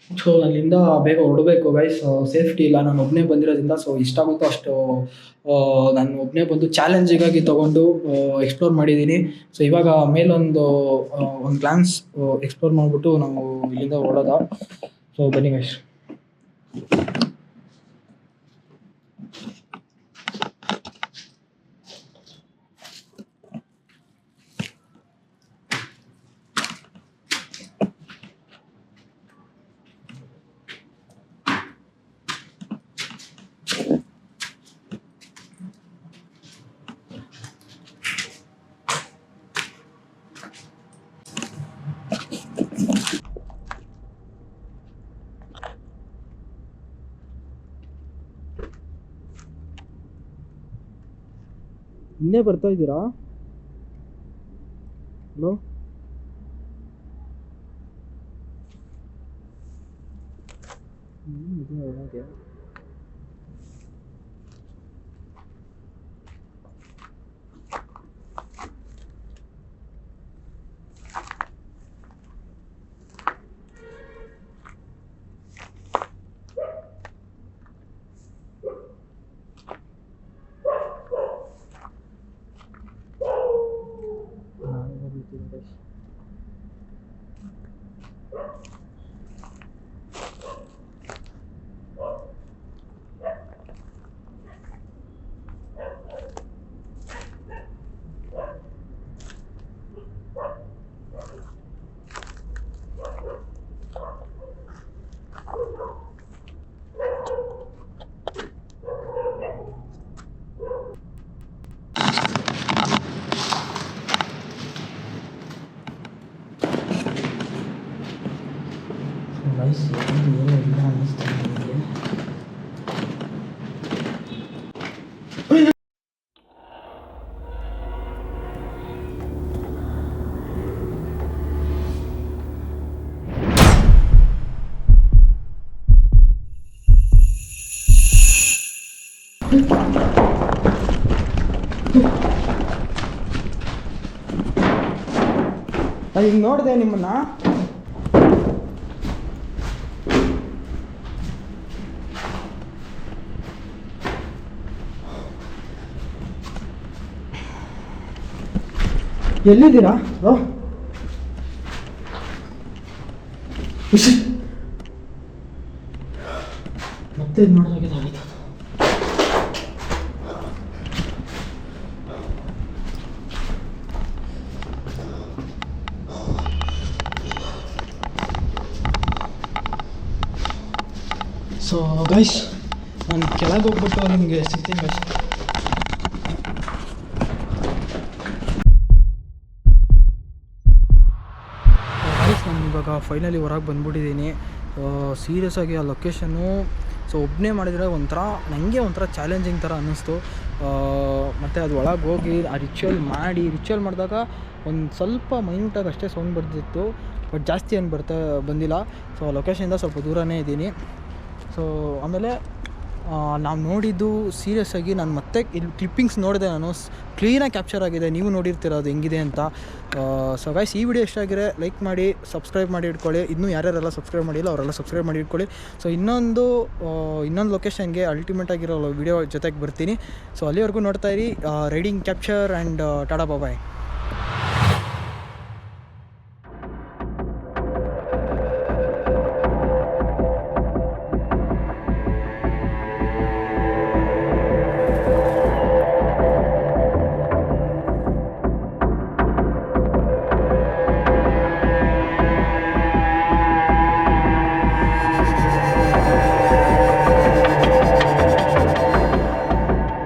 ಸೊ ಅಲ್ಲಿಂದ ಬೇಗ ಹೊರಡಬೇಕು ಗೈಸ್. ಸೇಫ್ಟಿ ಇಲ್ಲ, ನಾನು ಒಬ್ಬನೇ ಬಂದಿರೋದ್ರಿಂದ. ಸೊ ಇಷ್ಟಾಗುತ್ತೋ ಅಷ್ಟು ನಾನು ಒಬ್ಬನೇ ಬಂದು ಚಾಲೆಂಜಿಗಾಗಿ ತೊಗೊಂಡು ಎಕ್ಸ್ಪ್ಲೋರ್ ಮಾಡಿದ್ದೀನಿ. ಸೊ ಇವಾಗ ಮೇಲೊಂದು ಗ್ಲಾನ್ಸ್ ಎಕ್ಸ್ಪ್ಲೋರ್ ಮಾಡಿಬಿಟ್ಟು ನಾವು ಇಲ್ಲಿಂದ ಹೊರಡೋದ. ಸೊ ಬನ್ನಿ ಗೈಸ್. ಇನ್ನೇ ಬರ್ತಾ ಇದ್ದೀರಾ? ಹಲೋ, ಇದೆ ಒಳಗೆ. ಏನೂ ಇಲ್ಲ ಅನ್ನಿಸ್ತಾ ನನಗೆ. ಈಗ ನೋಡಿದೆ ನಿಮ್ಮನ್ನ. ಎಲ್ಲಿದ್ದೀರಾ ಬ್ರೋ? ಮತ್ತೆ ಇದು ಮಾಡೋದಾಗಿದ್ದಾಗಿತ್ತು. ಸೊ ಗೈಸ್ ನಾನು ಕೆಳಗೆ ಹೋಗ್ಬಿಟ್ಟು ನಿಮಗೆ ಸಿಗ್ತೀನಿ ಗೈಸ್. ನಾನು ಇವಾಗ ಫೈನಲಿ ಹೊರಗೆ ಬಂದ್ಬಿಟ್ಟಿದ್ದೀನಿ. ಸೀರಿಯಸ್ ಆಗಿ ಆ ಲೊಕೇಶನ್ನು ಒಬ್ಬನೇ ಮಾಡಿದರೆ ನನಗೆ ಒಂಥರ ಚಾಲೆಂಜಿಂಗ್ ಥರ ಅನ್ನಿಸ್ತು. ಮತ್ತು ಅದು ಒಳಗೆ ಹೋಗಿ ಆ ರಿಚುವಲ್ ಮಾಡಿದಾಗ ಒಂದು ಸ್ವಲ್ಪ ಮೈನ್ಯೂಟಾಗಿ ಅಷ್ಟೇ ಸೌಂಡ್ ಬರ್ತಿತ್ತು, ಬಟ್ ಜಾಸ್ತಿ ಏನು ಬಂದಿಲ್ಲ. ಸೊ ಲೊಕೇಶನಿಂದ ಸ್ವಲ್ಪ ದೂರನೇ ಇದ್ದೀನಿ. ಸೊ ಆಮೇಲೆ ನಾವು ನೋಡಿದ್ದು ಸೀರಿಯಸ್ಸಾಗಿ ನಾನು ಮತ್ತೆ ಇಲ್ಲಿ ಕ್ಲಿಪ್ಪಿಂಗ್ಸ್ ನೋಡಿದೆ, ನಾನು ಕ್ಲೀನಾಗಿ ಕ್ಯಾಪ್ಚರ್ ಆಗಿದೆ. ನೀವು ನೋಡಿರ್ತೀರ ಅದು ಹೆಂಗಿದೆ ಅಂತ. ಸೊ ಗೈಸ್, ಈ ವಿಡಿಯೋ ಇಷ್ಟ ಆಗಿದ್ರೆ ಲೈಕ್ ಮಾಡಿ, ಸಬ್ಸ್ಕ್ರೈಬ್ ಮಾಡಿ ಇಟ್ಕೊಳ್ಳಿ. ಇನ್ನೂ ಯಾರ್ಯಾರೆಲ್ಲ ಸಬ್ಸ್ಕ್ರೈಬ್ ಮಾಡಿಲ್ಲ ಅವರೆಲ್ಲ ಸಬ್ಸ್ಕ್ರೈಬ್ ಮಾಡಿ ಇಟ್ಕೊಳ್ಳಿ. ಸೊ ಇನ್ನೊಂದು ಲೊಕೇಶನ್ಗೆ ಅಲ್ಟಿಮೇಟ್ ಆಗಿರೋ ವಿಡಿಯೋ ಜೊತೆಗೆ ಬರ್ತೀನಿ. ಸೊ ಅಲ್ಲಿವರೆಗೂ ನೋಡ್ತಾ ಇರಿ riding capture and tata bye.